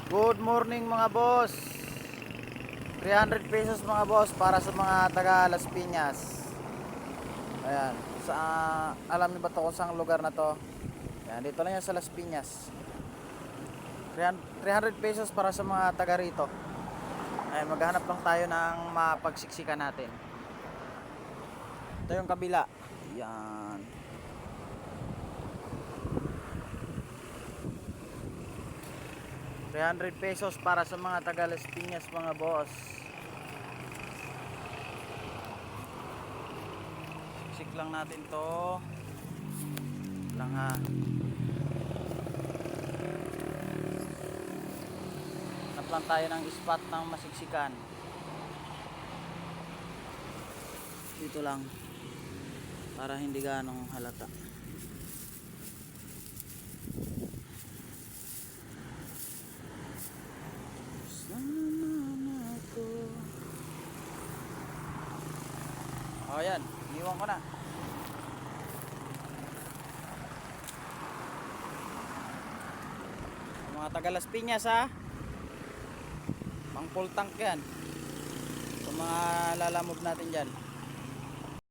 Good morning mga boss. 300 pesos mga boss para sa mga taga Las Piñas. Ayan, alam niyo ba to kung saang lugar na to? Ayan, dito lang yan sa Las Piñas. 300 pesos para sa mga taga rito. Ayan, maghanap lang tayo ng mapagsiksikan natin. Ito yung kabila. Ayan. ₱300 para sa mga taga Las Piñas mga boss. Siksik lang natin to lang ha. Hanap lang tayo ng spot ng masiksikan. Dito lang para hindi ganong halata. O yan, iniwan ko na. Mga taga Las Piñas ha, pang full tank yan. So mga lalamove natin dyan.